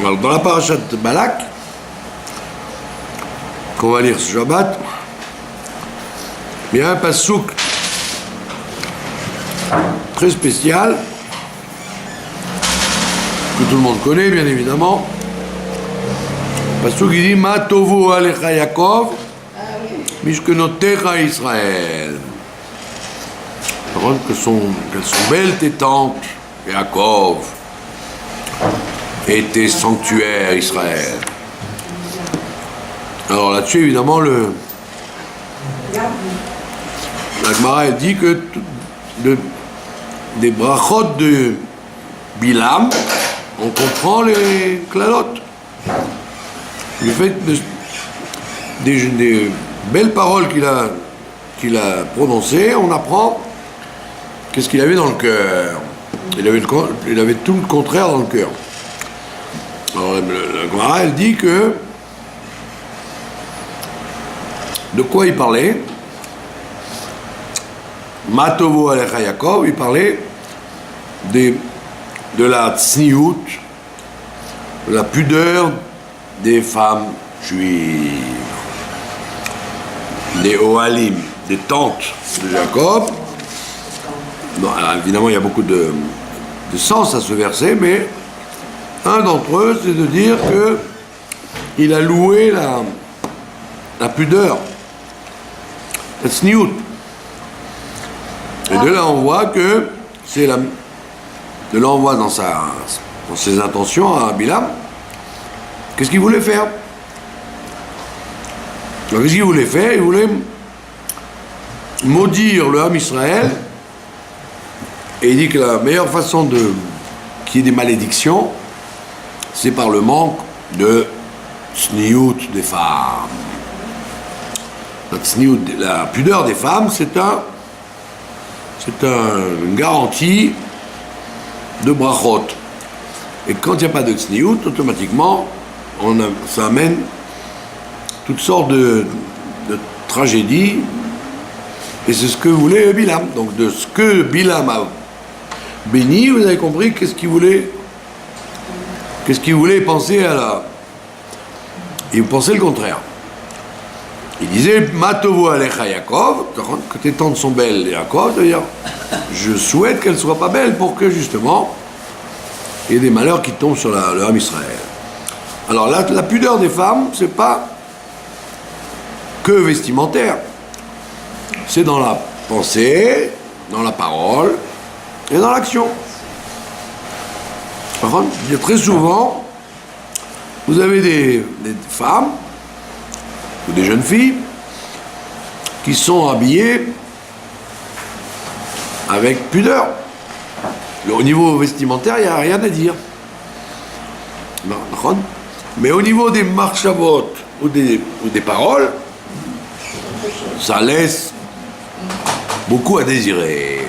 Alors, dans la parasha de Balak, qu'on va lire ce Shabbat, il y a un pasouk très spécial que tout le monde connaît, bien évidemment. Pasouk, il dit Ma tovu alecha Yaakov, mishkenotecha Israël. Par contre, qu'elles sont belles tes tentes, Yaakov, et tes sanctuaires, Israël. Alors là-dessus, évidemment, la Gemara, elle dit que des brachot de Bilam, on comprend les clalotes. Le fait des belles paroles qu'il a prononcées, on apprend qu'est-ce qu'il avait dans le cœur. Il avait tout le contraire dans le cœur. Alors la Gemara, elle dit que de quoi il parlait? Matovo alecha Yaakov, il parlait de la tsniout, de la pudeur des femmes juives, des ohalim, des tentes de Jacob. Bon, alors, évidemment, il y a beaucoup de sens à ce verset, mais un d'entre eux, c'est de dire que il a loué la pudeur, la tsniout. Et de là, on voit que c'est de là, on voit dans ses intentions à Bilam, qu'est-ce qu'il voulait faire. Donc, qu'est-ce qu'il voulait faire? Il voulait maudire le Ham Israël, et il dit que la meilleure façon qu'il y ait des malédictions, c'est par le manque de tsniout des femmes. La tsniout, la pudeur des femmes, c'est une garantie de brachot. Et quand il n'y a pas de tsniout, automatiquement, ça amène toutes sortes de tragédies. Et c'est ce que voulait Bilam. Donc de ce que Bilam a béni, vous avez compris qu'est-ce qu'il voulait penser il pensait le contraire. Il disait Matovo alecha Yaakov, que tes tantes sont belles, Yaakov, c'est-à-dire je souhaite qu'elles ne soient pas belles pour que justement il y ait des malheurs qui tombent sur le Ham Israël. Alors la pudeur des femmes, c'est pas que vestimentaire, c'est dans la pensée, dans la parole et dans l'action. Par contre, très souvent, vous avez des femmes ou des jeunes filles qui sont habillées avec pudeur. Au niveau vestimentaire, il n'y a rien à dire. Mais au niveau des marchavot ou des paroles, ça laisse beaucoup à désirer.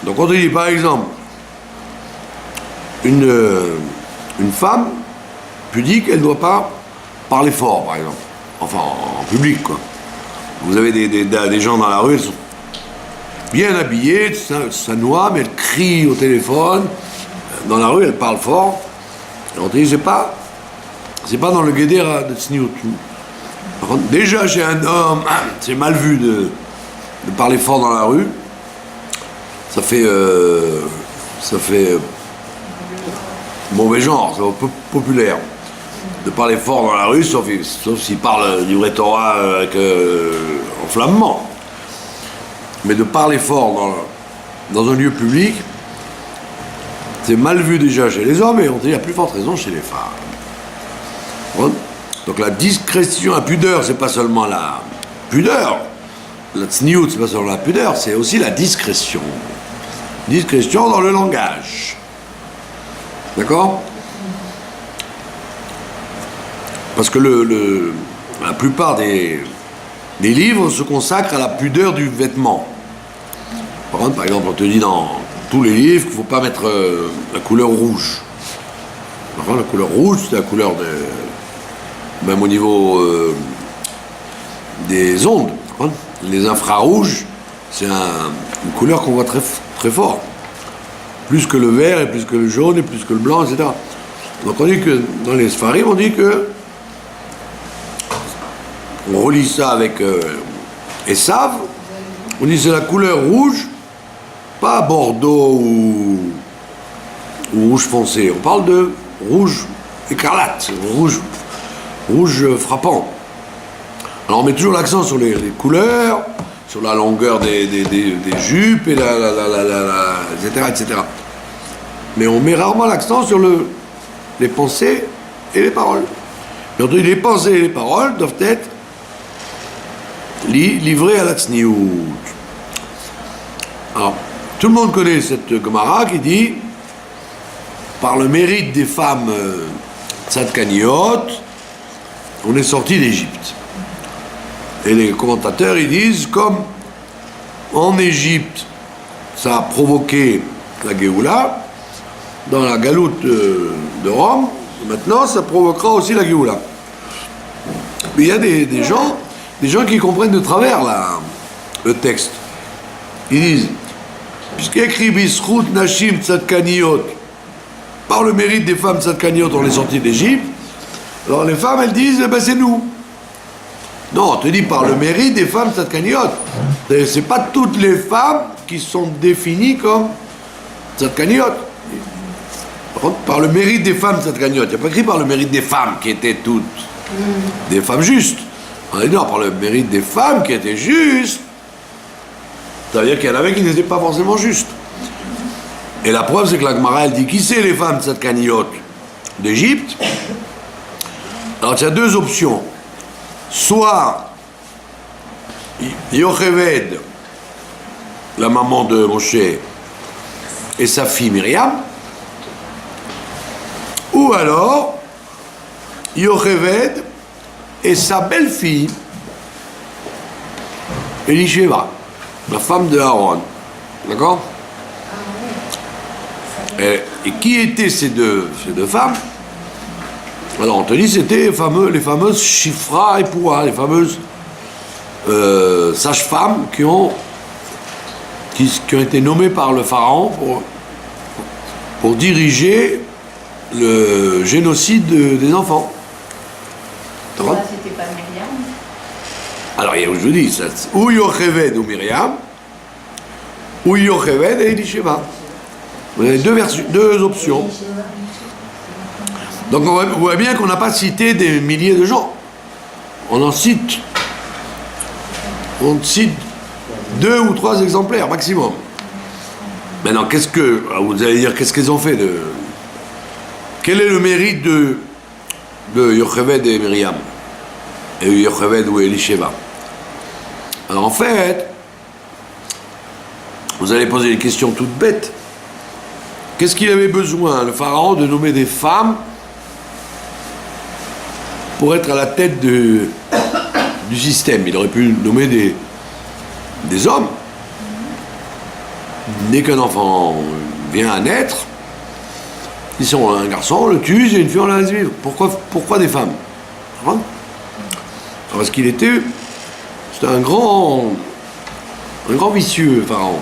Donc on dit par exemple, une femme pudique, elle ne doit pas parler fort, par exemple. Enfin, en public, quoi. Vous avez des gens dans la rue, elles sont bien habillées, ça noie, mais elles crient au téléphone. Dans la rue, elles parlent fort. Et on dit, c'est pas dans le guédéra de tsniout. Par contre, déjà, chez un homme, c'est mal vu de parler fort dans la rue. Ça fait mauvais genre, c'est populaire. De parler fort dans la rue, sauf s'il parle du vrai Torah en flamand. Mais de parler fort dans un lieu public, c'est mal vu déjà chez les hommes, et on dit à plus forte raison chez les femmes. Bon. Donc la discrétion, la pudeur, c'est pas seulement la pudeur. La tsniout, c'est pas seulement la pudeur, c'est aussi la discrétion. Discrétion dans le langage. D'accord? Parce que la plupart des livres se consacrent à la pudeur du vêtement. Par exemple, on te dit dans tous les livres qu'il ne faut pas mettre la couleur rouge. La couleur rouge, c'est la couleur même au niveau des ondes. Les infrarouges, c'est une couleur qu'on voit très, très fort. Plus que le vert, et plus que le jaune, et plus que le blanc, etc. Donc on dit que dans les Sfarim, on dit que on relie ça avec Esav, on dit c'est la couleur rouge, pas bordeaux ou rouge foncé, on parle de rouge écarlate, rouge frappant. Alors on met toujours l'accent sur les couleurs, sur la longueur des jupes, et etc., etc. Mais on met rarement l'accent sur les pensées et les paroles. Et on dit les pensées et les paroles doivent être livrées à la tzniout. Alors, tout le monde connaît cette Gemara qui dit par le mérite des femmes tzadkaniot, on est sorti d'Égypte. Et les commentateurs ils disent comme en Égypte ça a provoqué la Géoula, dans la galoute de Rome, maintenant ça provoquera aussi la Géoula. Mais il y a des gens qui comprennent de travers le texte. Ils disent puisqu'écrit Bisrout Nashim Tzadkaniot, par le mérite des femmes tzadkaniot on est sorti d'Égypte, alors les femmes elles disent ben c'est nous. Non, on te dit par le mérite des femmes tzadkaniot. C'est pas toutes les femmes qui sont définies comme tzadkaniot. Par contre, par le mérite des femmes tzadkaniot, il n'y a pas écrit par le mérite des femmes qui étaient toutes des femmes justes. On a dit non, par le mérite des femmes qui étaient justes, ça veut dire qu'il y en avait qui n'étaient pas forcément justes. Et la preuve, c'est que la Gemara, elle dit qui c'est les femmes tzadkaniot d'Égypte. Alors, il y a deux options. Soit Yocheved, la maman de Moshe, et sa fille Myriam, ou alors Yocheved et sa belle-fille Elisheva, la femme de Aaron. D'accord? Et qui étaient ces deux femmes? Alors on te dit c'était les fameuses Shifra et Poua, les fameuses sages-femmes qui ont été nommées par le pharaon pour diriger le génocide des enfants. Ça, c'était pas Myriam? Alors je vous dis, ou Yocheved ou Myriam, ou Yocheved et Elisheva. Vous avez deux options. Donc on voit bien qu'on n'a pas cité des milliers de gens. On cite 2 ou 3 exemplaires maximum. Maintenant, vous allez dire, qu'est-ce qu'ils ont fait de... Quel est le mérite de Yocheved et Myriam? Et Yocheved ou Elisheva? Alors en fait, vous allez poser une question toute bête. Qu'est-ce qu'il avait besoin, le pharaon, de nommer des femmes pour être à la tête du système? Il aurait pu nommer des hommes. Dès qu'un enfant vient à naître, ils sont un garçon, on le tue, et une fille, on la laisse vivre. Pourquoi des femmes? Parce qu'il c'était un grand vicieux, pharaon.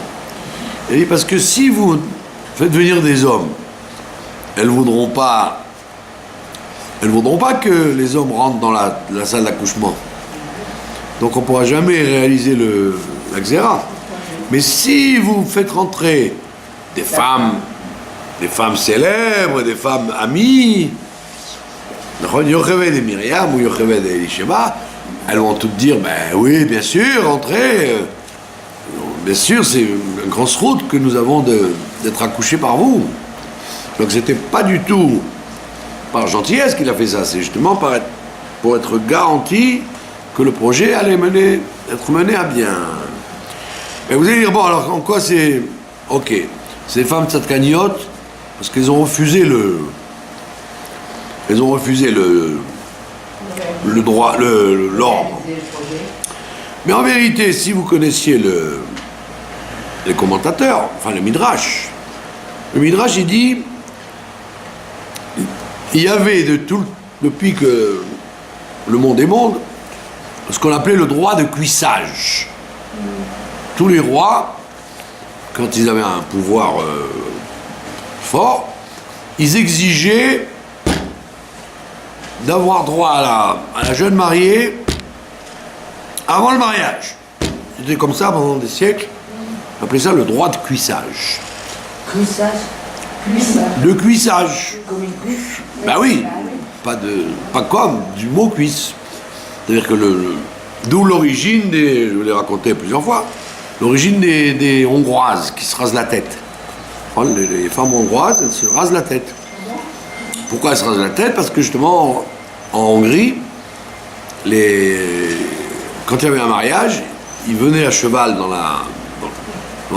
Il dit, parce que si vous faites venir des hommes, elles voudront pas que les hommes rentrent dans la salle d'accouchement. Donc on ne pourra jamais réaliser la xéra. Mais si vous faites rentrer des femmes célèbres, des femmes amies, Yocheved et Myriam ou Yocheved et Elisheva, elles vont toutes dire, ben oui, bien sûr, entrez. Bien sûr, c'est un grand route que nous avons d'être accouchés par vous. Donc c'était pas du tout par gentillesse qu'il a fait ça, c'est justement pour être garanti que le projet allait être mené à bien. Et vous allez dire, bon, alors en quoi c'est... Ok, ces femmes tzadkaniot, parce qu'elles ont refusé le droit, l'ordre. Mais en vérité, si vous connaissiez les commentateurs, enfin le Midrash il dit, il y avait depuis que le monde est monde, ce qu'on appelait le droit de cuissage. Tous les rois, quand ils avaient un pouvoir fort, ils exigeaient d'avoir droit à la jeune mariée avant le mariage. C'était comme ça pendant des siècles. On appelait ça le droit de cuissage. Cuissage. De cuissage. Comme une cuisse. Ben oui, pas comme, du mot cuisse. C'est-à-dire que d'où l'origine des, je vous l'ai raconté plusieurs fois, l'origine des Hongroises qui se rasent la tête. Les femmes hongroises, elles se rasent la tête. Pourquoi elles se rasent la tête? Parce que justement, en Hongrie, quand il y avait un mariage, ils venaient à cheval dans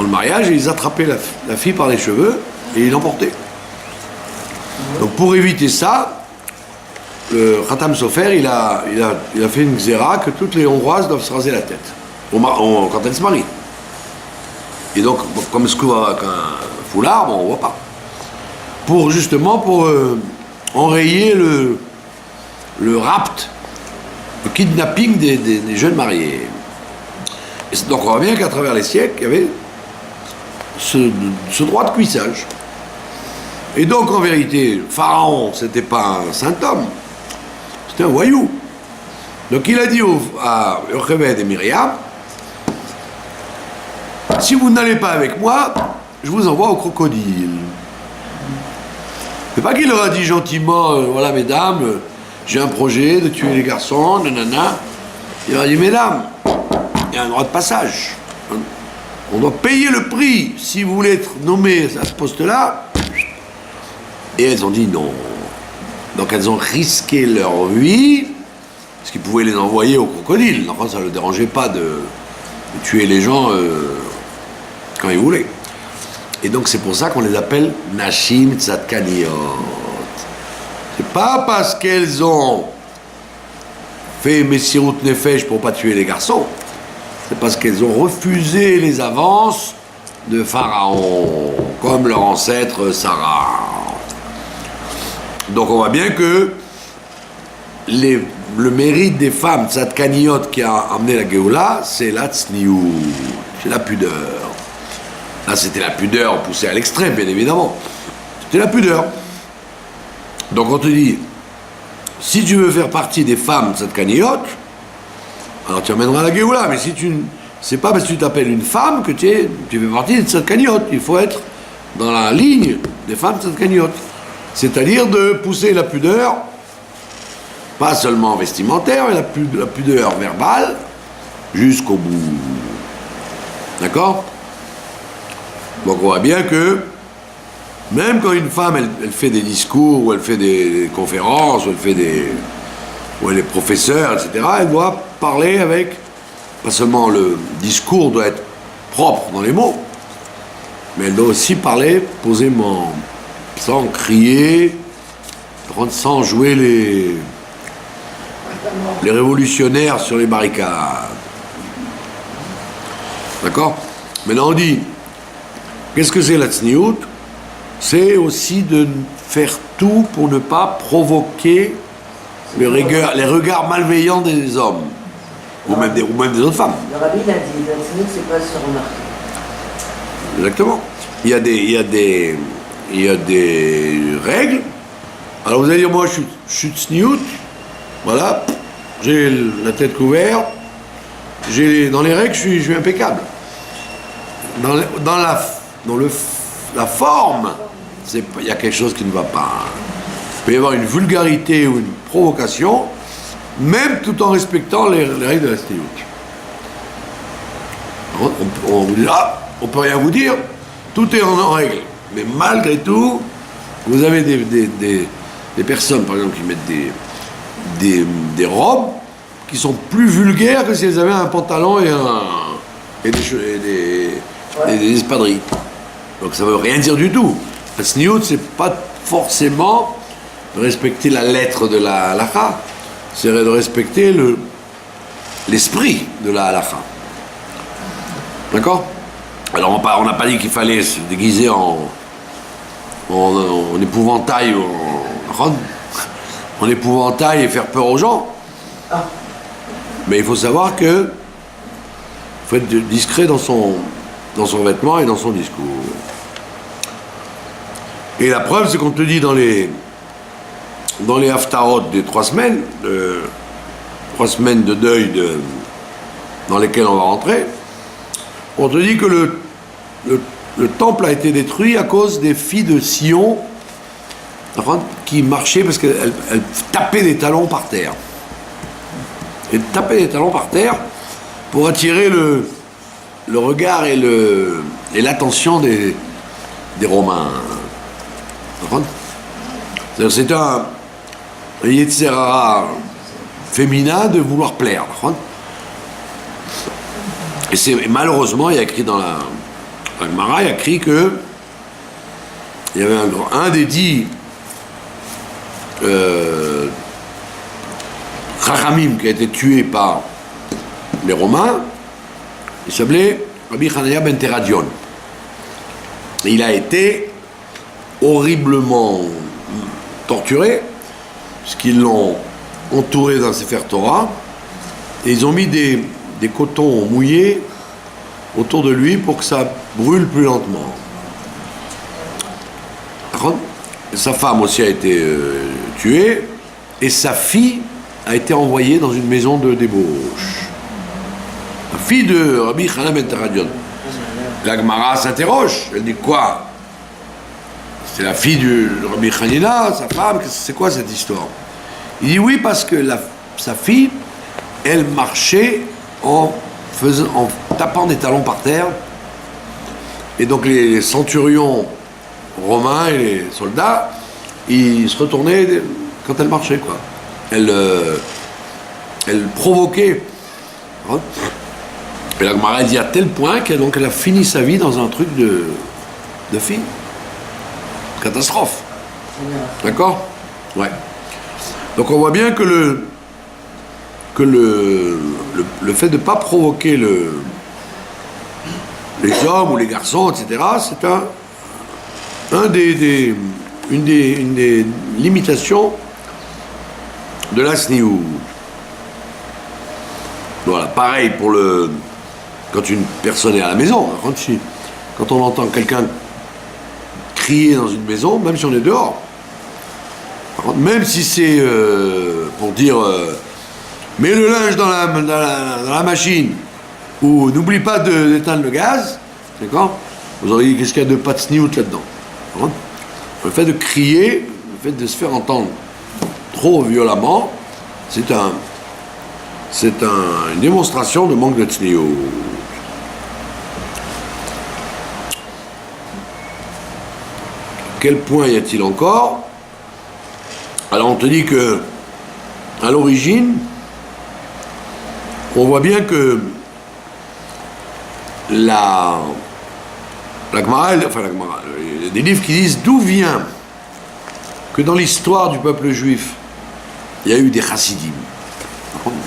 le mariage et ils attrapaient la fille par les cheveux et ils l'emportaient. Donc pour éviter ça, le Khatam Sofer, il a fait une xéra que toutes les Hongroises doivent se raser la tête quand elles se marient. Et donc, comme se couvre avec un foulard, on ne voit pas. Justement pour enrayer le rapt, le kidnapping des jeunes mariés. Et donc on voit bien qu'à travers les siècles, il y avait ce droit de cuissage. Et donc en vérité, Pharaon, c'était pas un saint homme, c'était un voyou. Donc il a dit à Yocheved et Myriam, si vous n'allez pas avec moi, je vous envoie au crocodile. C'est pas qu'il leur a dit gentiment, voilà mesdames, j'ai un projet de tuer les garçons, nanana. Il leur a dit, mesdames, il y a un droit de passage. On doit payer le prix si vous voulez être nommé à ce poste-là. Et elles ont dit non. Donc elles ont risqué leur vie, parce qu'ils pouvaient les envoyer au crocodile. Donc ça ne le dérangeait pas de tuer les gens quand ils voulaient. Et donc c'est pour ça qu'on les appelle Nashim Tzadkaniot. C'est pas parce qu'elles ont fait Messirut Nefesh pour pas tuer les garçons. C'est parce qu'elles ont refusé les avances de Pharaon, comme leur ancêtre Sarah. Donc on voit bien que le mérite des femmes Tzadkaniot qui a amené la Géoula, c'est la tzniut, c'est la pudeur. Là c'était la pudeur poussée à l'extrême, bien évidemment. C'était la pudeur. Donc on te dit, si tu veux faire partie des femmes Tzadkaniot, alors tu amèneras la Géoula, mais si c'est pas parce que tu t'appelles une femme que tu fais partie des Tzadkaniot. Il faut être dans la ligne des femmes Tzadkaniot. C'est-à-dire de pousser la pudeur, pas seulement vestimentaire, mais la pudeur verbale, jusqu'au bout. D'accord? Donc on voit bien que, même quand une femme, elle fait des discours, ou elle fait des conférences, ou elle est professeure, etc., elle doit parler avec, pas seulement le discours doit être propre dans les mots, mais elle doit aussi parler posément, sans crier, sans jouer les révolutionnaires sur les barricades. D'accord? Maintenant on dit, qu'est-ce que c'est la tzniut? C'est aussi de faire tout pour ne pas provoquer les regards malveillants des hommes, ou même des autres femmes. Le rabbi l'a dit, la tzniut, c'est pas se remarquer. Exactement. Il y a des règles. Alors vous allez dire, moi je suis tzniut, voilà, j'ai la tête couverte, dans les règles je suis impeccable. Dans la forme, il y a quelque chose qui ne va pas. Il peut y avoir une vulgarité ou une provocation, même tout en respectant les règles de la tzniut. On vous dit, on peut rien vous dire, tout est en règle. Mais malgré tout, vous avez des personnes, par exemple, qui mettent des robes qui sont plus vulgaires que si elles avaient un pantalon et des espadrilles. Donc ça ne veut rien dire du tout. La tzniut, c'est pas forcément de respecter la lettre de la halakha, c'est de respecter l'esprit de la halakha. D'accord? Alors on n'a pas dit qu'il fallait se déguiser en épouvantail, en épouvantail et faire peur aux gens. Mais il faut savoir que faut être discret dans son vêtement et dans son discours. Et la preuve, c'est qu'on te dit dans dans les haftarot des 3 semaines, 3 semaines de deuil dans lesquelles on va rentrer, on te dit que le temple a été détruit à cause des filles de Sion qui marchaient parce qu'elles tapaient des talons par terre. Et tapaient des talons par terre pour attirer le regard et l'attention des Romains. C'est un Yetzer Hara féminin de vouloir plaire. Et malheureusement, il y a écrit dans la Gemara, il y a écrit que il y avait un des 10 Chachamim qui a été tué par les Romains. Il s'appelait Rabbi Hanania ben Teradion. Et il a été horriblement torturé, puisqu'ils l'ont entouré d'un Sefer Torah, et ils ont mis des cotons mouillés autour de lui pour que ça brûle plus lentement. Sa femme aussi a été tuée, et sa fille a été envoyée dans une maison de débauche. La fille de Rabbi Hanania ben Teradion. La Gemara s'interroge, elle dit quoi? C'est la fille de Rabbi Hanina, sa femme, c'est quoi cette histoire? Il dit oui, parce que sa fille, elle marchait en tapant des talons par terre, et donc les centurions romains et les soldats, ils se retournaient quand elle marchait, quoi. Elle provoquait. Et la Gemara dit à tel point qu'elle a fini sa vie dans un truc de fille. Catastrophe. D'accord? Ouais. Donc on voit bien que le fait de ne pas provoquer les hommes ou les garçons, etc., c'est une des limitations de la sniout. Voilà, pareil pour quand une personne est à la maison. Quand on entend quelqu'un crier dans une maison, même si on est dehors, même si c'est pour dire mets le linge dans la machine ou n'oublie pas d'éteindre le gaz, d'accord? Vous auriez dit qu'est-ce qu'il y a de pas de sniout là-dedans? Le fait de crier, le fait de se faire entendre trop violemment, c'est une démonstration de manque de sniout. Quel point y a-t-il encore? Alors on te dit que à l'origine, on voit bien que la Gemara, il y a des livres qui disent d'où vient que dans l'histoire du peuple juif, il y a eu des chassidim,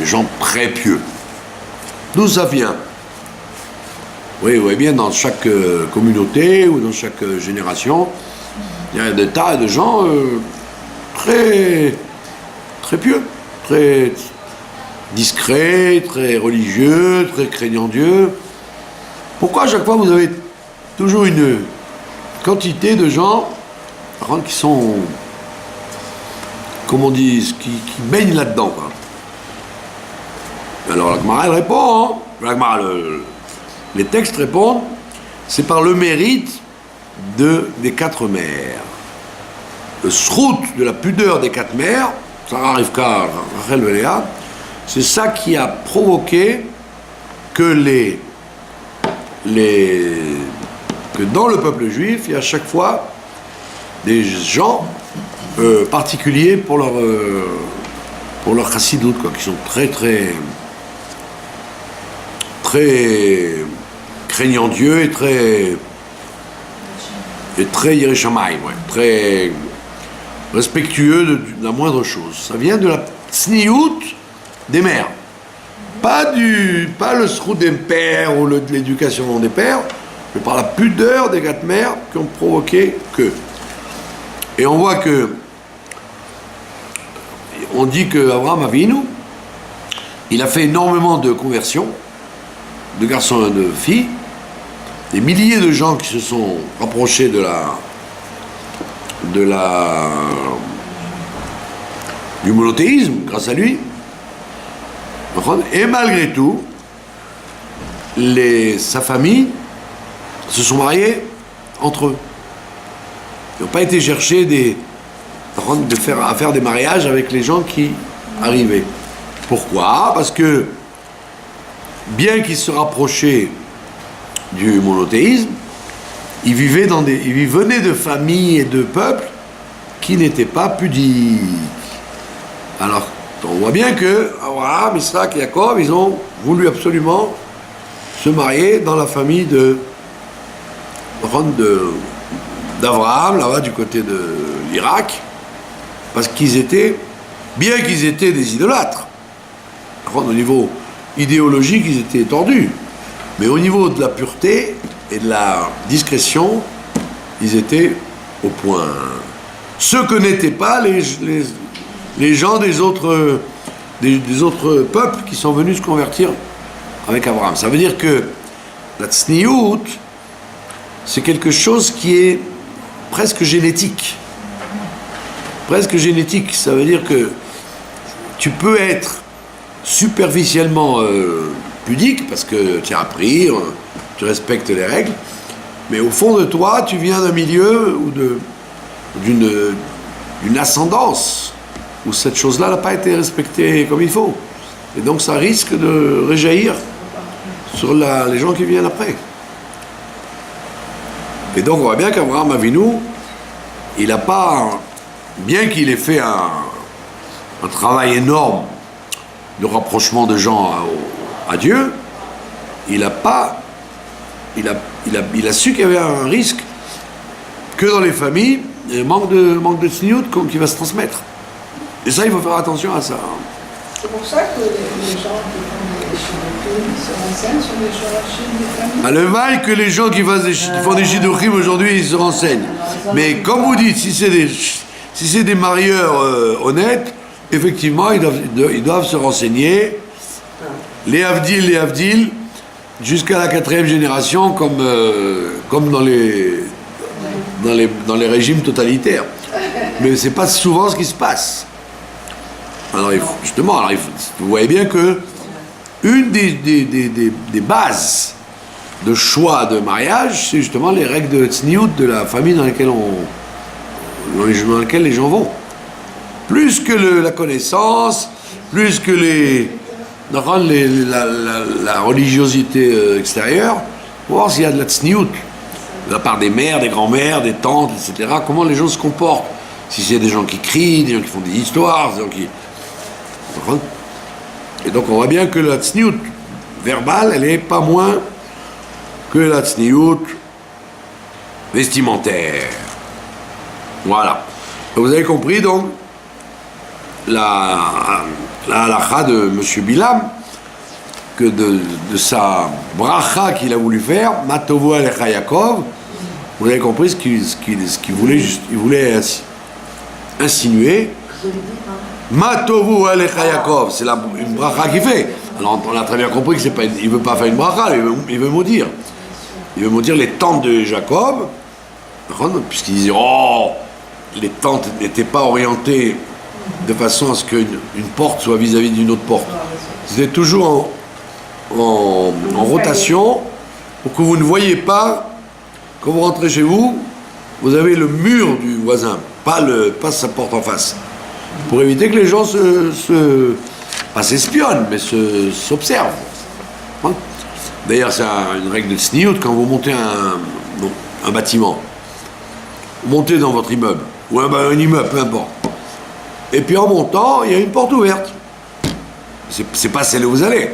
des gens très pieux. D'où ça vient? Oui, vous voyez bien, dans chaque communauté ou dans chaque génération, il y a des tas de gens très, très pieux, très discrets, très religieux, très craignant Dieu. Pourquoi à chaque fois vous avez toujours une quantité de gens qui sont, comme on dit, qui baignent là-dedans, quoi. Alors la Gemara, elle répond, hein. La Gemara, les textes répondent, c'est par le mérite des 4 mères. Le srout de la pudeur des 4 mères, Sarah, Rivka, Rachel et Léa, c'est ça qui a provoqué que que dans le peuple juif, il y a à chaque fois des gens particuliers pour leur chassidoute, quoi, qui sont très très très craignant Dieu et très Yireh Shamayim, ouais, très respectueux de la moindre chose. Ça vient de la tsniout des mères. Pas le srout des pères ou de l'éducation des pères, mais par la pudeur des 4 mères qui ont provoqué que. Et on voit on dit que Abraham Avinu, il a fait énormément de conversions, de garçons et de filles, des milliers de gens qui se sont rapprochés de du monothéisme grâce à lui. Et malgré tout, sa famille se sont mariés entre eux. Ils n'ont pas été chercher à faire des mariages avec les gens qui arrivaient. Pourquoi? Parce que, bien qu'ils se rapprochaient du monothéisme, ils venaient de familles et de peuples qui n'étaient pas pudiques. Alors, on voit bien que Abraham, Isaac et Jacob, ils ont voulu absolument se marier dans la famille d'Abraham, là-bas du côté de l'Irak, parce bien qu'ils étaient des idolâtres, au niveau idéologique, ils étaient tordus, mais au niveau de la pureté et de la discrétion, ils étaient au point. Ce que n'étaient pas les gens des autres peuples qui sont venus se convertir avec Abraham. Ça veut dire que la tsniout, c'est quelque chose qui est presque génétique. Presque génétique, ça veut dire que tu peux être superficiellement pudique parce que tu as appris, tu respectes les règles, mais au fond de toi, tu viens d'un milieu ou d'une ascendance où cette chose-là n'a pas été respectée comme il faut. Et donc ça risque de réjaillir sur les gens qui viennent après. Et donc on voit bien qu'Abraham Avinu, il n'a pas, bien qu'il ait fait un travail énorme de rapprochement de gens à Dieu, il a su qu'il y avait un risque que dans les familles, il y a un manque de tsniout qui va se transmettre. Et ça, il faut faire attention à ça. C'est pour ça que les gens qui font des shidduchim se renseignent sur les shorachim des familles. Le mal que les gens qui font des shidduchim aujourd'hui, ils se renseignent. Mais comme vous dites, si c'est des marieurs honnêtes, effectivement, ils doivent se renseigner. Les Avdil, jusqu'à la 4e génération, comme dans les régimes totalitaires. Mais c'est pas souvent ce qui se passe. Alors, vous voyez bien que une des bases de choix de mariage, c'est justement les règles de tsniout de la famille dans laquelle les gens vont. Plus que la connaissance, plus que la religiosité extérieure, pour voir s'il y a de la tsniout de la part des mères, des grands-mères, des tantes, etc. Comment les gens se comportent. Si c'est des gens qui crient, des gens qui font des histoires, des gens qui... Et donc on voit bien que la tsniout verbale, elle n'est pas moins que la tsniout vestimentaire. Voilà. Et vous avez compris donc la halakha de M. Bilam, que de sa bracha qu'il a voulu faire, Matovu alecha Yaakov, vous avez compris ce qu'il voulait, il voulait insinuer. Matovu alecha Yaakov, c'est une bracha qu'il fait. Alors on a très bien compris que il ne veut pas faire une bracha, il veut maudire. Il veut maudire les tentes de Jacob, puisqu'il disait, les tentes n'étaient pas orientées de façon à ce qu'une porte soit vis-à-vis d'une autre porte. C'était toujours en rotation pour que vous ne voyez pas, quand vous rentrez chez vous, vous avez le mur du voisin, pas sa porte en face. Pour éviter que les gens pas s'espionnent, mais s'observent. D'ailleurs, c'est une règle de tsniout, quand vous montez un bâtiment, vous montez dans votre immeuble, ou un immeuble, peu importe. Et puis en montant, il y a une porte ouverte. C'est pas celle où vous allez,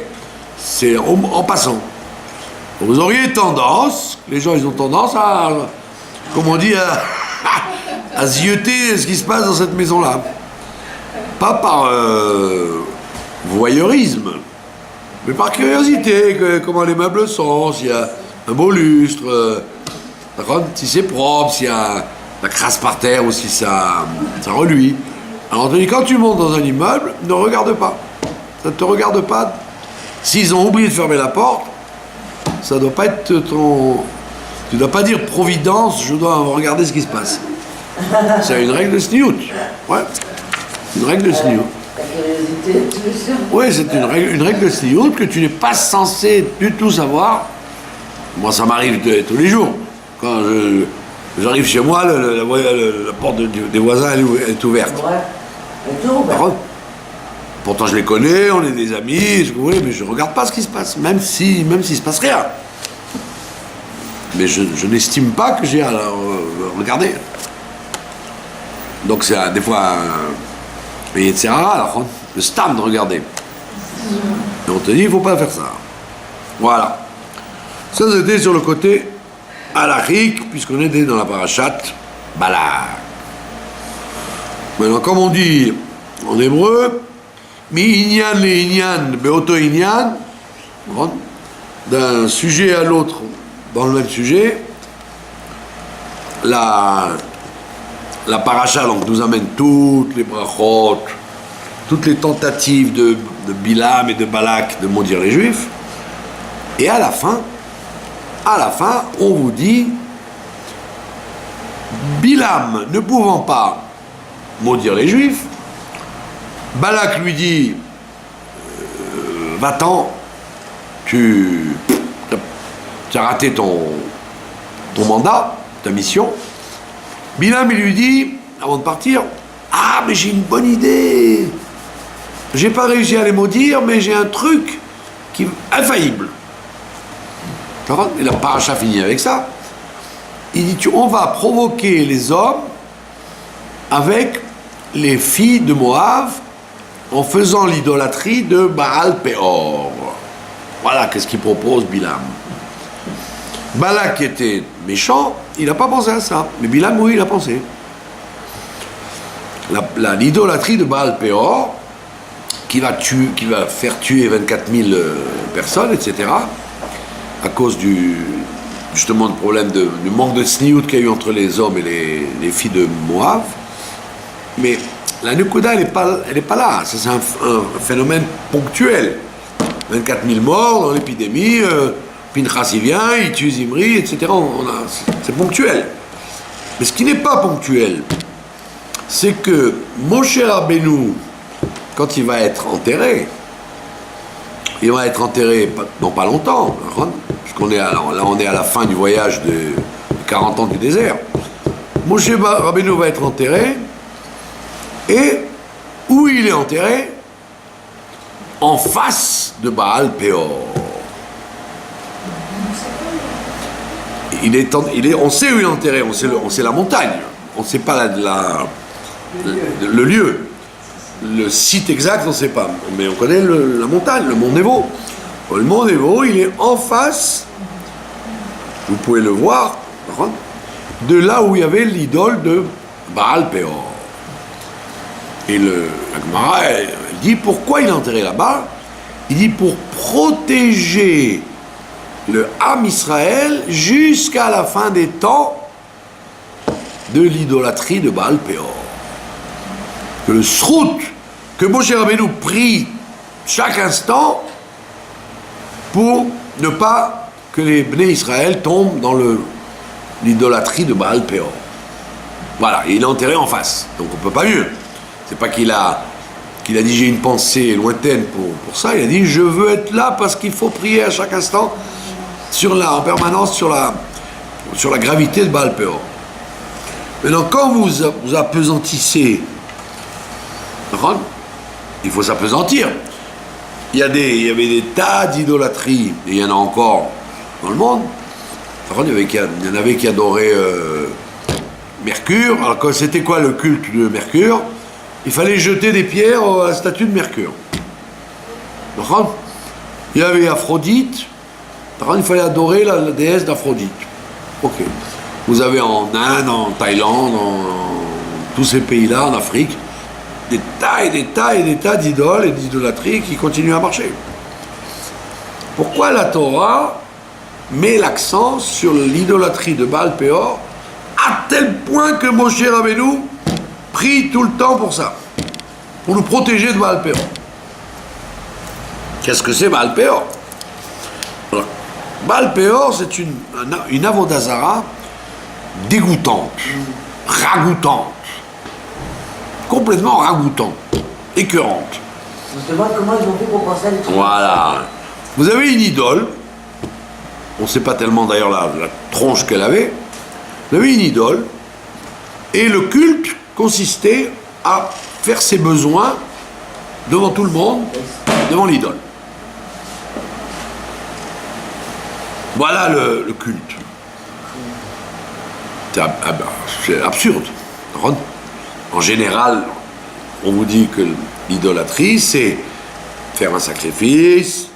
c'est en passant. Vous auriez tendance, les gens ils ont tendance à, comme on dit, à zioter ce qui se passe dans cette maison-là. Pas par voyeurisme, mais par curiosité, comment les meubles sont, s'il y a un beau lustre, si c'est propre, s'il y a la crasse par terre ou si ça reluit. Alors quand tu montes dans un immeuble, ne regarde pas. Ça ne te regarde pas. S'ils ont oublié de fermer la porte, ça doit pas être ton... Tu dois pas dire Providence, je dois regarder ce qui se passe. C'est une règle de tsniout. Ouais. Une règle de sniout. La curiosité, tu veux dire? Oui, c'est une règle de sniout que tu n'es pas censé du tout savoir. Moi, ça m'arrive tous les jours. Quand j'arrive chez moi, la porte des voisins elle est ouverte. Ouais. Et tout, Par contre, pourtant, je les connais, on est des amis, ce que vous voulez, mais je ne regarde pas ce qui se passe, même s'il se passe rien. Mais je n'estime pas que j'ai à regarder. Donc, c'est des fois etc. Alors, le stam de regarder. Et on te dit, il ne faut pas faire ça. Voilà. Ça, c'était sur le côté halachique, puisqu'on était dans la parachate Balak. Maintenant, comme on dit en hébreu, mi inyan le inyan beoto inyan, d'un sujet à l'autre dans le même sujet, la paracha donc, nous amène toutes les brachot, toutes les tentatives de Bilam et de Balak de maudire les Juifs, et à la fin, on vous dit, Bilam ne pouvant pas maudire les Juifs, Balak lui dit, va-t'en, tu as raté ton mandat, ta mission. Bilam, il lui dit, avant de partir, ah, mais j'ai une bonne idée. J'ai pas réussi à les maudire, mais j'ai un truc qui est infaillible. Et la paracha finit avec ça. Il dit, on va provoquer les hommes avec les filles de Moab en faisant l'idolâtrie de Baal Péor. Voilà, qu'est-ce qu'il propose Bilam. Balak était méchant, il n'a pas pensé à ça. Mais Bilam, oui, il a pensé. L'idolâtrie de Baal Péor, qui va faire tuer 24 000 personnes, etc., à cause justement du problème du manque de sniout qu'il y a eu entre les hommes et les filles de Moab. Mais la Nukuda, elle n'est pas là. Ça, c'est un phénomène ponctuel. 24 000 morts dans l'épidémie, Pinchas il vient, il tue Zimri, etc. C'est ponctuel. Mais ce qui n'est pas ponctuel, c'est que Moshe Rabbeinu, quand il va être enterré, il va être enterré dans pas longtemps, puisqu'on est on est à la fin du voyage de 40 ans du désert. Moshe Rabbeinu va être enterré, et où il est enterré? En face de Baal Péor. On sait où il est enterré, on sait la montagne, on ne sait pas le lieu. Le site exact, on ne sait pas, mais on connaît la montagne, le mont Nebo. Le mont Nebo, il est en face, vous pouvez le voir, de là où il y avait l'idole de Baal Péor. Et la Gemara, elle dit pourquoi il est enterré là-bas. Il dit pour protéger le Ham Israël jusqu'à la fin des temps de l'idolâtrie de Baal Péor. Que le srout que Moshe Rabbeinu prie chaque instant pour ne pas que les Bnei Israël tombent dans l'idolâtrie de Baal Péor. Voilà, et il est enterré en face, donc on ne peut pas mieux. C'est pas qu'il a dit j'ai une pensée lointaine pour ça, il a dit je veux être là parce qu'il faut prier à chaque instant en permanence sur la gravité de Baal Péor. Maintenant, quand vous apesantissez, il faut s'apesantir. Il y avait des tas d'idolâtries, et il y en a encore dans le monde. Il y en avait qui adoraient Mercure. Alors, c'était quoi le culte de Mercure? Il fallait jeter des pierres à la statue de Mercure. Il y avait Aphrodite. Il fallait adorer la déesse d'Aphrodite. Ok. Vous avez en Inde, en Thaïlande, en tous ces pays-là, en Afrique, des tas et des tas et des tas d'idoles et d'idolâtries qui continuent à marcher. Pourquoi la Torah met l'accent sur l'idolâtrie de Baal Péor à tel point que Moshe Rabbeinu prie tout le temps pour ça, pour nous protéger de Baal Péor? Qu'est-ce que c'est Baal Péor? Baal Péor, c'est une avodazara dégoûtante, ragoûtante. complètement ragoûtante, écœurante. On se demande comment ils ont fait pour penser à des trucs. Voilà. Vous avez une idole, on ne sait pas tellement d'ailleurs la tronche qu'elle avait, vous avez une idole, et le culte consistait à faire ses besoins devant tout le monde, devant l'idole. Voilà le culte. C'est absurde. En général, on vous dit que l'idolâtrie, c'est faire un sacrifice,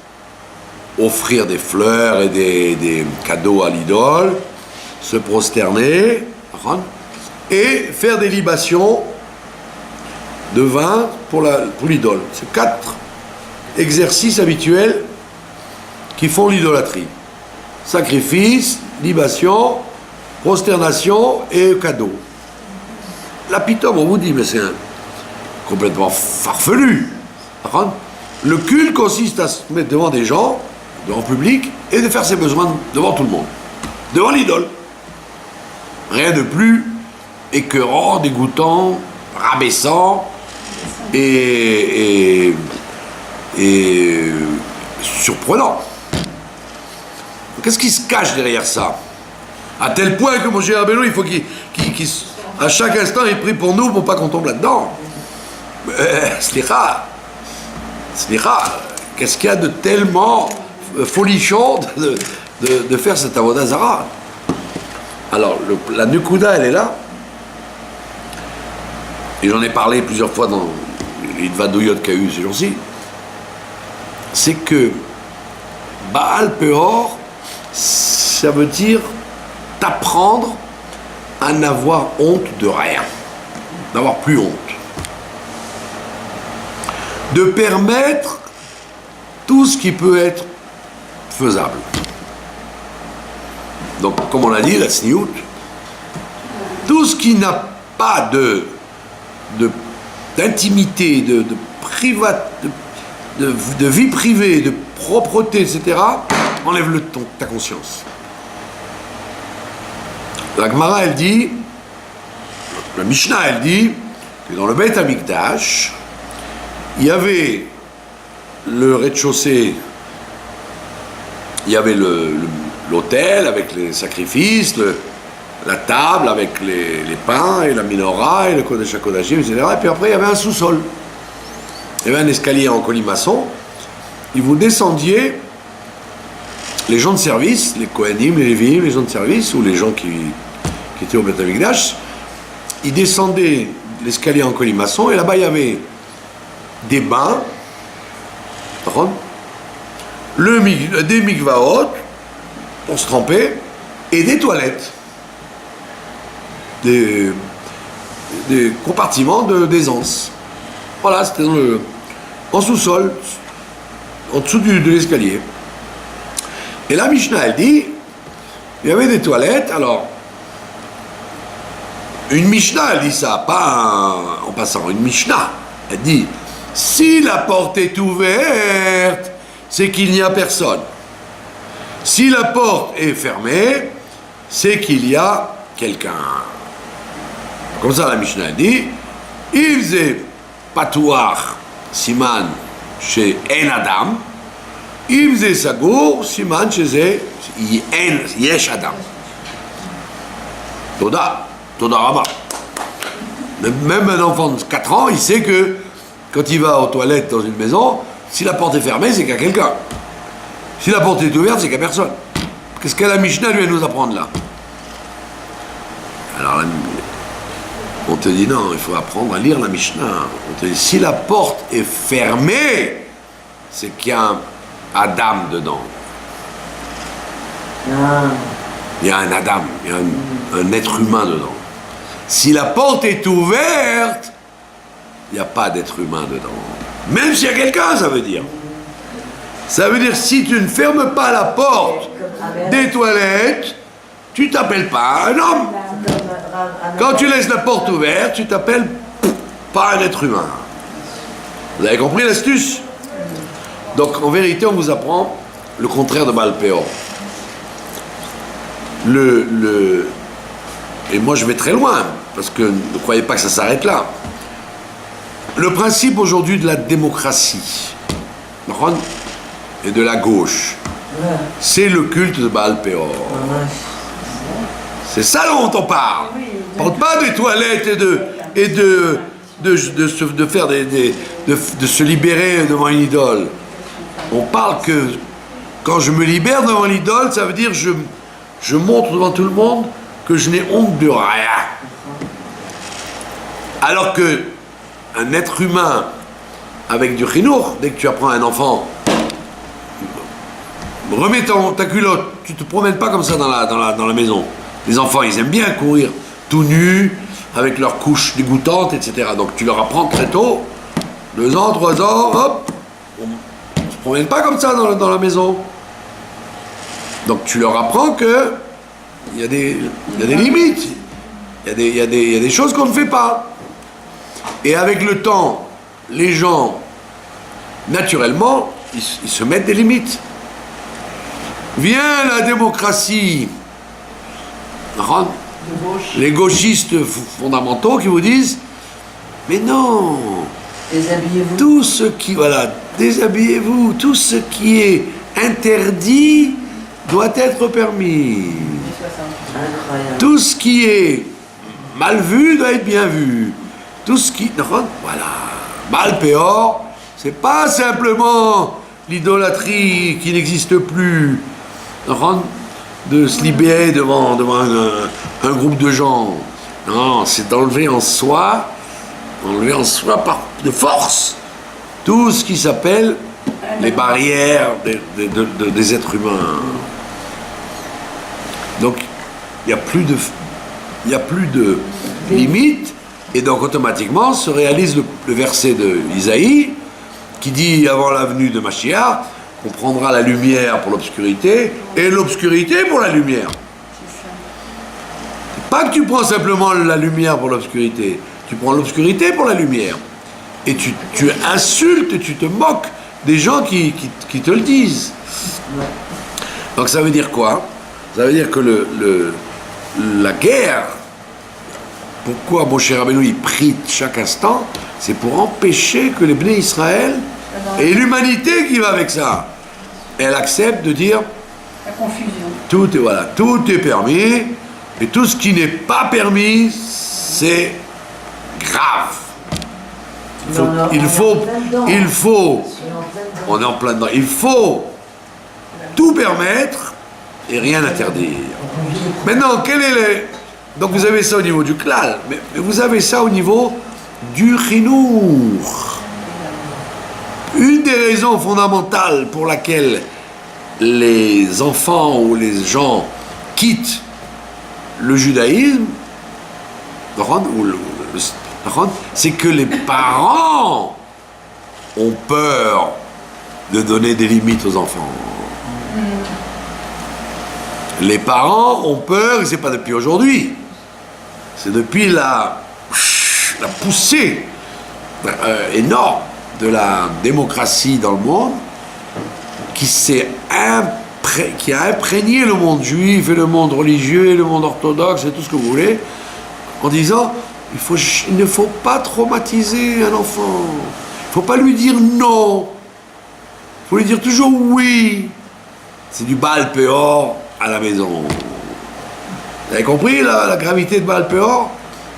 offrir des fleurs et des cadeaux à l'idole, se prosterner, et faire des libations de vin pour l'idole. C'est 4 exercices habituels qui font l'idolâtrie. Sacrifice, libation, prosternation et cadeau. L'apitome, on vous dit, mais c'est complètement farfelu. Le culte consiste à se mettre devant des gens, devant le public, et de faire ses besoins devant tout le monde. Devant l'idole. Rien de plus écœurant, dégoûtant, rabaissant et surprenant. Qu'est-ce qui se cache derrière ça? À tel point que mon cher Abello, il faut qu'à chaque instant, il prie pour nous pour pas qu'on tombe là-dedans. Slicha, qu'est-ce qu'il y a de tellement folichon de faire cette avodah zara? Alors, la Nukuda, elle est là. Et j'en ai parlé plusieurs fois dans les vadouillottes qu'il y a eu ces jours-ci. C'est que Baal Peor, ça veut dire t'apprendre à n'avoir honte de rien, d'avoir plus honte, de permettre tout ce qui peut être faisable. Donc, comme on l'a dit, la sniout, tout ce qui n'a pas d'intimité, de vie privée, de propreté, etc., enlève ta conscience. La Gemara, elle dit, la Mishnah, elle dit que dans le Beit Hamikdash, il y avait le rez-de-chaussée, il y avait l'autel avec les sacrifices, la table avec les pains et la menorah et le Kodesh HaKodashim, etc. Et puis après, il y avait un sous-sol. Il y avait un escalier en colimaçon. Et vous descendiez, les gens de service, les Kohanim, les Lévi'im, les gens de service, ou les gens qui étaient au Beit Hamikdash, ils descendaient l'escalier en colimaçon, et là-bas, il y avait des bains, des mikvaot, pour se tremper, et des toilettes. Des compartiments d'aisance. Voilà, c'était en sous-sol, en dessous de l'escalier. Et la Mishnah, elle dit, il y avait des toilettes, alors, une Mishnah, elle dit ça, pas en passant, une Mishnah, elle dit, si la porte est ouverte, c'est qu'il n'y a personne. Si la porte est fermée, c'est qu'il y a quelqu'un. Comme ça, la Mishnah dit, il faisait patouar siman chez En Adam, il faisait sagour siman chez Yesh Adam. Toda Rabba. Même un enfant de 4 ans, il sait que quand il va aux toilettes dans une maison, si la porte est fermée, c'est qu'il y a quelqu'un. Si la porte est ouverte, c'est qu'il n'y a personne. Qu'est-ce que la Mishnah vient nous apprendre là? Alors, on te dit non, il faut apprendre à lire la Mishnah. On te dit, si la porte est fermée, c'est qu'il y a un Adam dedans. Il y a un Adam, il y a un être humain dedans. Si la porte est ouverte, il n'y a pas d'être humain dedans. Même s'il y a quelqu'un, ça veut dire. Ça veut dire, si tu ne fermes pas la porte des toilettes, tu t'appelles pas un homme. Quand tu laisses la porte ouverte, tu t'appelles pas un être humain. Vous avez compris l'astuce? Donc, en vérité, on vous apprend le contraire de Baal Peor. Et moi, je vais très loin, parce que ne croyez pas que ça s'arrête là. le principe aujourd'hui de la démocratie et de la gauche, c'est le culte de Baal Peor. C'est ça dont on parle. On ne parle pas des toilettes et de faire de se libérer devant une idole. On parle que quand je me libère devant l'idole, ça veut dire je montre devant tout le monde que je n'ai honte de rien. Alors que un être humain avec du chinour, dès que tu apprends à un enfant, remets ta culotte, tu te promènes pas comme ça dans la maison. Les enfants, ils aiment bien courir tout nus, avec leurs couches dégoûtantes, etc. Donc tu leur apprends très tôt, 2 ans, 3 ans, hop, on ne se promène pas comme ça dans la maison. Donc tu leur apprends que il y a des limites, il y a des choses qu'on ne fait pas. Et avec le temps, les gens, naturellement, ils se mettent des limites. Vient la démocratie, les gauchistes fondamentaux qui vous disent mais non, Déshabillez-vous. tout ce qui, déshabillez-vous, tout ce qui est interdit doit être permis. Incroyable. Tout ce qui est mal vu doit être bien vu. Tout ce qui, voilà, Baal Peor, c'est pas simplement l'idolâtrie qui n'existe plus, de se libérer devant un groupe de gens. Non, c'est d'enlever en soi de force tout ce qui s'appelle les barrières des êtres humains. Donc, il n'y a plus de limites, et donc automatiquement se réalise le verset de Isaïe qui dit avant la venue de Mashiach, on prendra la lumière pour l'obscurité et l'obscurité pour la lumière. Pas que tu prends simplement la lumière pour l'obscurité, tu prends l'obscurité pour la lumière. Et tu insultes, tu te moques des gens qui te le disent. Donc ça veut dire quoi? Ça veut dire que la guerre, pourquoi Moshe Rabbeinu il prie chaque instant, c'est pour empêcher que les Bnei Israël et l'humanité qui va avec ça, elle accepte de dire La confusion. tout est permis, et tout ce qui n'est pas permis, c'est grave. On est en plein dedans. Il faut tout permettre et rien interdire. Maintenant, donc vous avez ça au niveau du klal, mais vous avez ça au niveau du chinour. Une des raisons fondamentales pour laquelle les enfants ou les gens quittent le judaïsme, c'est que les parents ont peur de donner des limites aux enfants. Les parents ont peur, et c'est pas depuis aujourd'hui, c'est depuis la poussée énorme de la démocratie dans le monde qui a imprégné le monde juif et le monde religieux et le monde orthodoxe et tout ce que vous voulez, en disant il ne faut pas traumatiser un enfant, il ne faut pas lui dire non, il faut lui dire toujours oui. C'est du Baal Peor à la maison. Vous avez compris la gravité de Baal Peor?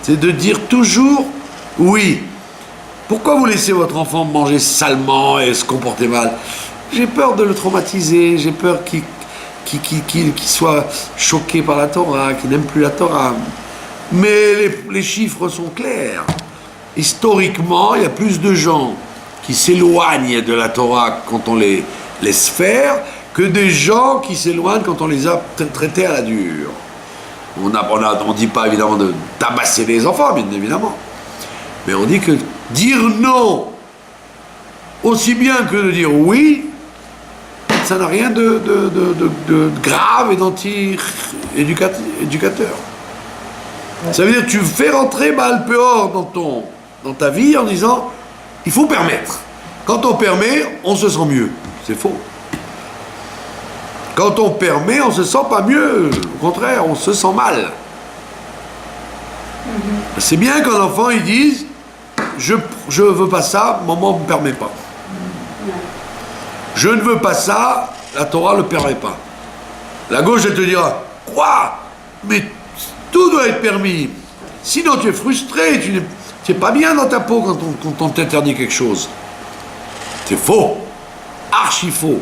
C'est de dire toujours oui. Pourquoi vous laissez votre enfant manger salement et se comporter mal? J'ai peur de le traumatiser, j'ai peur qu'il soit choqué par la Torah, qu'il n'aime plus la Torah. Mais les chiffres sont clairs. Historiquement, il y a plus de gens qui s'éloignent de la Torah quand on les laisse faire que des gens qui s'éloignent quand on les a traités à la dure. On ne dit pas évidemment de tabasser les enfants, bien évidemment. Mais on dit que dire non, aussi bien que de dire oui, ça n'a rien de grave et d'anti-éducateur. Ça veut dire que tu fais rentrer Baal Peor dans ta vie en disant il faut permettre. Quand on permet, on se sent mieux. C'est faux. Quand on permet, on se sent pas mieux. Au contraire, on se sent mal. C'est bien qu'un enfant il dise je veux pas ça, maman ne me permet pas. Je ne veux pas ça, la Torah ne le permet pas. La gauche, elle te dira, quoi? Mais tout doit être permis. Sinon, tu es frustré, tu n'es pas bien dans ta peau quand on t'interdit quelque chose. C'est faux. Archi faux.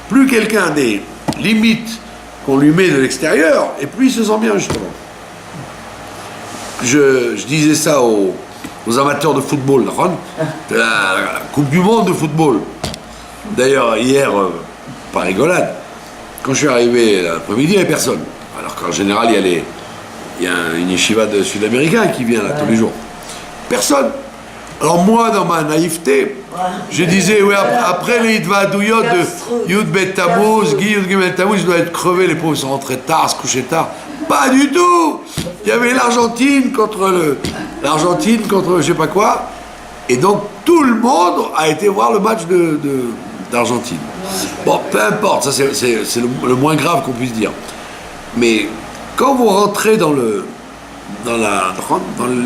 Plus quelqu'un a des limites qu'on lui met de l'extérieur, et plus il se sent bien, justement. Je disais ça aux amateurs de football, la Coupe du Monde de football. D'ailleurs, hier, par rigolade, quand je suis arrivé l'après-midi, il n'y avait personne. Alors qu'en général, il y a une yeshiva de Sud-Américains qui vient là tous les jours. Personne. Alors moi, dans ma naïveté, je disais, oui, après les Hitvadouyot de Yud Bet Tammuz, Guy Yud Bet Tammuz, ils doivent être crevés, les pauvres, ils sont rentrés tard, se coucher tard. Pas du tout. Il y avait l'Argentine contre je sais pas quoi. Et donc, tout le monde a été voir le match d'Argentine. Bon, peu importe, ça c'est le moins grave qu'on puisse dire. Mais quand vous rentrez dans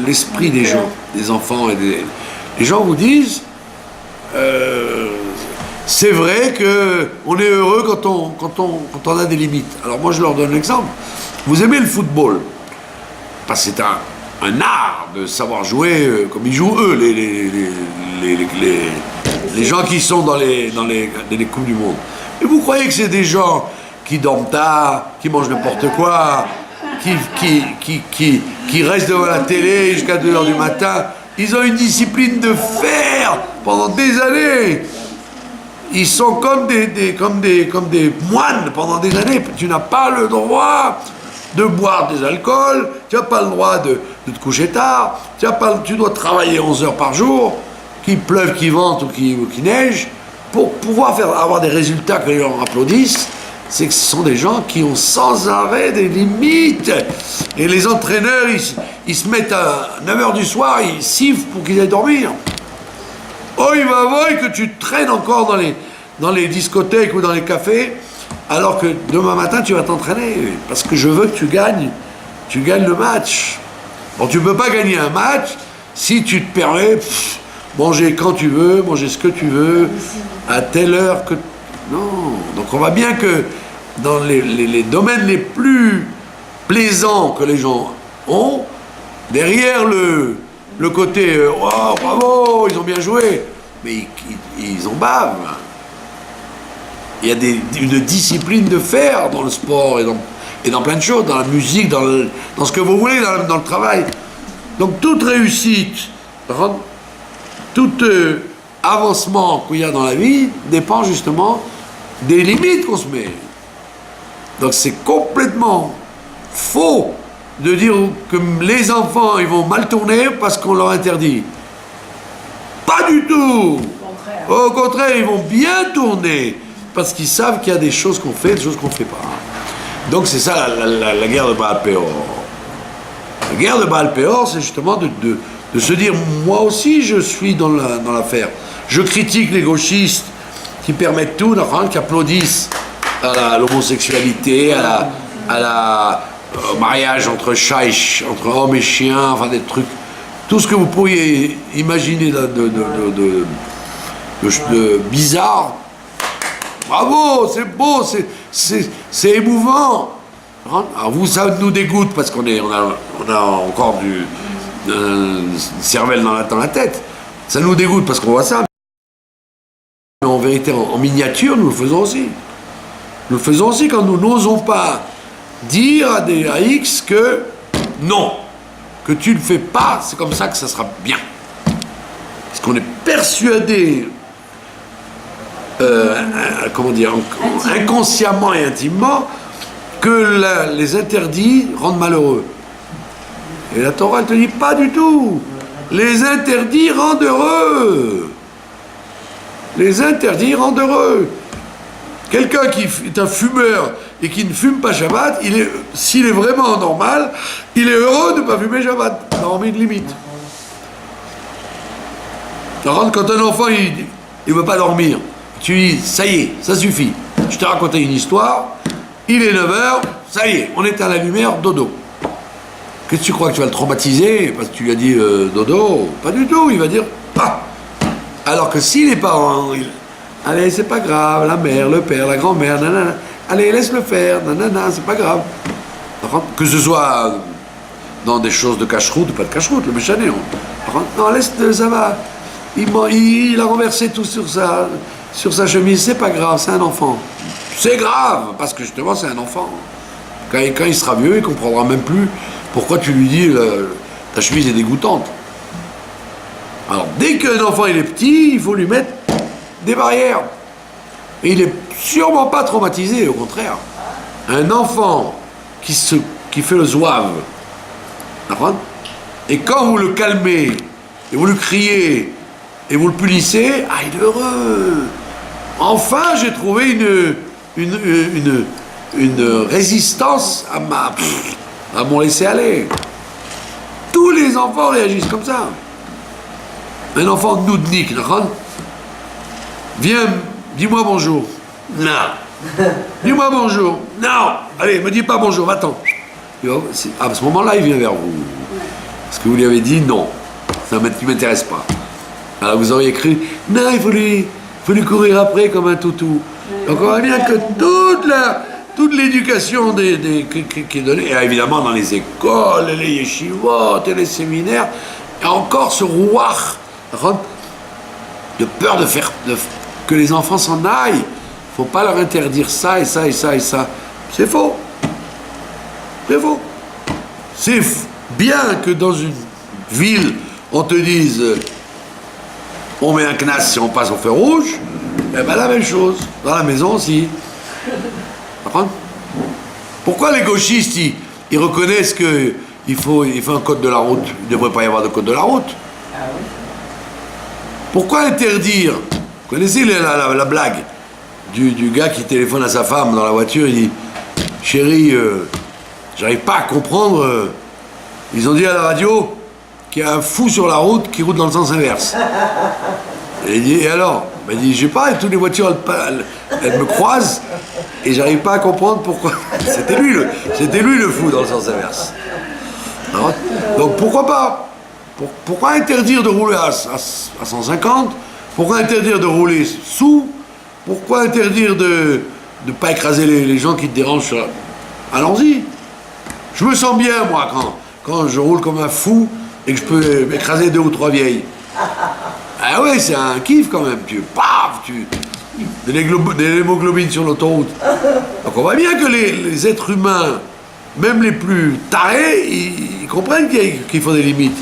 l'esprit des gens, des enfants, les gens vous disent, c'est vrai qu'on est heureux quand on a des limites. Alors moi je leur donne l'exemple. Vous aimez le football, parce que c'est un art de savoir jouer comme ils jouent eux, les gens qui sont dans les Coupes du Monde. Et vous croyez que c'est des gens qui dorment tard, qui mangent n'importe quoi, qui restent devant la télé jusqu'à 2h du matin. Ils ont une discipline de fer pendant des années. Ils sont comme des moines pendant des années. Tu n'as pas le droit de boire des alcools, tu n'as pas le droit de te coucher tard, tu dois travailler 11 heures par jour, qu'il pleuve, qu'il vente ou qu'il neige, pour pouvoir avoir des résultats que les gens applaudissent. C'est que ce sont des gens qui ont sans arrêt des limites. Et les entraîneurs, ils se mettent à 9h du soir, ils sifflent pour qu'ils aillent dormir. Oh, il va voir que tu traînes encore dans les discothèques ou dans les cafés, alors que demain matin, tu vas t'entraîner. Parce que je veux que tu gagnes le match. Bon, tu ne peux pas gagner un match si tu te permets manger quand tu veux, manger ce que tu veux, à telle heure que... Non. Donc on voit bien que dans les domaines les plus plaisants que les gens ont, derrière le côté « Oh, bravo, ils ont bien joué », mais ils en bavent. Il y a une discipline de fer dans le sport et dans plein de choses, dans la musique, dans ce que vous voulez, dans le travail. Donc toute réussite, tout avancement qu'il y a dans la vie dépend justement des limites qu'on se met. Donc c'est complètement faux de dire que les enfants ils vont mal tourner parce qu'on leur interdit. Pas du tout. Au contraire, ils vont bien tourner parce qu'ils savent qu'il y a des choses qu'on fait, des choses qu'on ne fait pas. Donc c'est ça la guerre de Baal Peor. La guerre de Baal Peor, c'est justement de se dire, moi aussi je suis dans l'affaire. Je critique les gauchistes qui permettent tout, qui applaudissent à l'homosexualité, au mariage entre chats entre hommes et chiens, enfin des trucs, tout ce que vous pourriez imaginer de bizarre. Bravo, c'est beau, c'est émouvant. Alors vous, ça nous dégoûte parce qu'on a encore une cervelle dans la tête. Ça nous dégoûte parce qu'on voit ça. Mais en vérité, en miniature, nous le faisons aussi. Nous le faisons aussi quand nous n'osons pas dire à X que non, que tu ne le fais pas, c'est comme ça que ça sera bien. Parce qu'on est persuadé, inconsciemment et intimement, que les interdits rendent malheureux. Et la Torah, elle te dit pas du tout. Les interdits rendent heureux. Les interdits rendent heureux. Quelqu'un qui est un fumeur et qui ne fume pas Shabbat, s'il est vraiment normal, il est heureux de ne pas fumer Shabbat. Il n'a envie de limite. Alors, quand un enfant il ne veut pas dormir, tu lui dis, ça y est, ça suffit. Je t'ai raconté une histoire, il est 9h, ça y est, on éteint la lumière, dodo. Qu'est-ce que tu crois que tu vas le traumatiser parce que tu lui as dit dodo? Pas du tout, il va dire, Alors que si les parents, allez, c'est pas grave, la mère, le père, la grand-mère, nanana, allez, laisse-le faire, nanana, c'est pas grave. Que ce soit dans des choses de cache-route ou pas de cache-route, le méchané, non, laisse-le, ça va. Il a renversé tout sur sa chemise, c'est pas grave, c'est un enfant. C'est grave, parce que justement, c'est un enfant. Quand il sera vieux, il comprendra même plus pourquoi tu lui dis ta chemise est dégoûtante. Alors, dès qu'un enfant il est petit, il faut lui mettre des barrières. Et il est sûrement pas traumatisé, au contraire. Un enfant qui fait le zouave, d'accord ? Et quand vous le calmez, et vous le criez, et vous le punissez, ah, il est heureux. Enfin, j'ai trouvé une résistance à mon laisser-aller. Tous les enfants réagissent comme ça. Un enfant noudnik, d'accord ? Viens, dis-moi bonjour. Non. Dis-moi bonjour. Non. Allez, me dis pas bonjour, va-t'en. À ce moment-là, il vient vers vous. Parce que vous lui avez dit non. Ça ne m'intéresse pas. Alors vous auriez cru, non, il faut lui courir après comme un toutou. Donc on voit bien que toute l'éducation qui est donnée, et évidemment dans les écoles, les yeshivot, et les séminaires, il y a encore ce rouach de peur que les enfants s'en aillent. Il ne faut pas leur interdire ça et ça et ça et ça. C'est faux. C'est faux. C'est bien que dans une ville, on te dise on met un knas si on passe au feu rouge, eh bien la même chose. Dans la maison aussi. Pourquoi les gauchistes, ils reconnaissent qu'il faut un code de la route? Il ne devrait pas y avoir de code de la route. Ah oui. Pourquoi interdire? Vous connaissez la blague du gars qui téléphone à sa femme dans la voiture, il dit « Chérie, j'arrive pas à comprendre, ils ont dit à la radio qu'il y a un fou sur la route qui roule dans le sens inverse. » Et il dit « Et alors ?» Il dit « Je sais pas, toutes les voitures, elles me croisent et j'arrive pas à comprendre pourquoi. » C'était lui le fou dans le sens inverse. Alors, donc pourquoi pas? Pourquoi interdire de rouler à 150? Pourquoi interdire de rouler sous? Pourquoi interdire de ne pas écraser les gens qui te dérangent? Allons-y. Je me sens bien, moi, quand je roule comme un fou et que je peux écraser 2 ou 3 vieilles. Ah ouais, c'est un kiff quand même. De l'hémoglobine sur l'autoroute. Donc on voit bien que les êtres humains, même les plus tarés, ils comprennent qu'il faut des limites.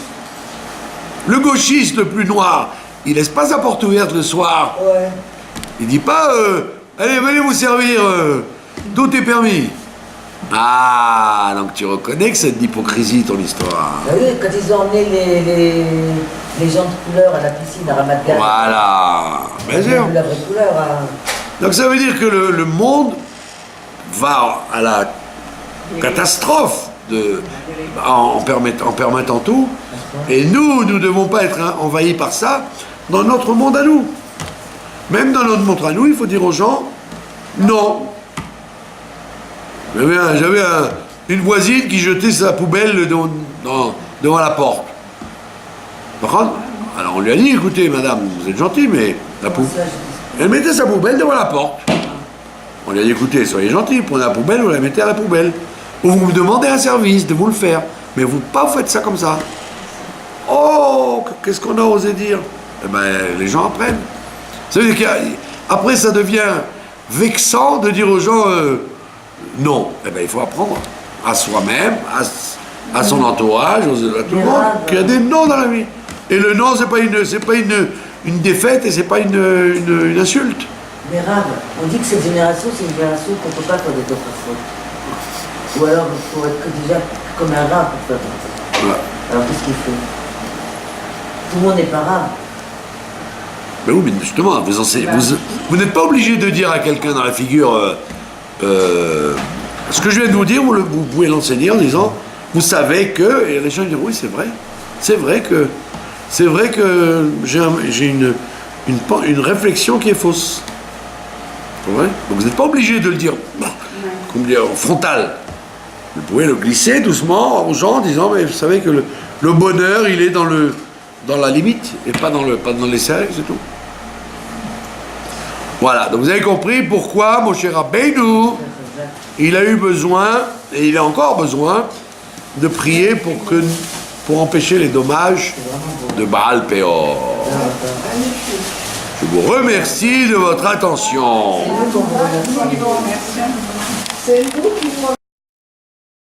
Le gauchiste le plus noir, il laisse pas sa porte ouverte le soir. Ouais. Il dit pas allez, venez vous servir, tout est permis. Ah, donc tu reconnais que c'est de l'hypocrisie ton histoire. Ah oui, quand ils ont emmené les gens de couleur à la piscine à Ramat Gan. Voilà, bien sûr. La vraie couleur. Donc ça veut dire que le monde va à la catastrophe en permettant tout. Et nous ne devons pas être envahis par ça dans notre monde à nous. Même dans notre monde à nous, il faut dire aux gens non. J'avais une voisine qui jetait sa poubelle devant la porte. Alors on lui a dit, écoutez madame, vous êtes gentille, mais elle mettait sa poubelle devant la porte. On lui a dit, écoutez, soyez gentil, prenez la poubelle, vous la mettez à la poubelle. Ou vous me demandez un service de vous le faire. Mais vous faites ça comme ça. Oh, qu'est-ce qu'on a osé dire? Eh ben, les gens apprennent. Ça veut dire qu'après, ça devient vexant de dire aux gens non. Eh ben, il faut apprendre à soi-même, à son entourage, à tout le monde, qu'il y a des noms dans la vie. Et le non, c'est pas une défaite et c'est pas une insulte. Mais Rav, on dit que cette génération, c'est une génération qu'on ne peut pas faire des autres fautes. Ou alors, il faut être déjà comme un Rav pour faire des fautes. Voilà. Alors, qu'est-ce qu'il faut? Tout le monde n'est pas Rav. Ben oui, mais justement, vous n'êtes pas obligé de dire à quelqu'un dans la figure ce que je viens de vous dire, vous pouvez l'enseigner en disant vous savez que, et les gens disent oui, c'est vrai que j'ai une réflexion qui est fausse. C'est vrai. Donc vous n'êtes pas obligé de le dire comme dire frontal. Vous pouvez le glisser doucement aux gens en disant mais vous savez que le bonheur il est dans dans la limite et pas dans l'excès, c'est tout. Voilà, donc vous avez compris pourquoi mon cher Rabbeinu, il a eu besoin, et il a encore besoin, de prier pour empêcher les dommages de Baal Peor. Je vous remercie de votre attention. C'est nous qui vous remercions.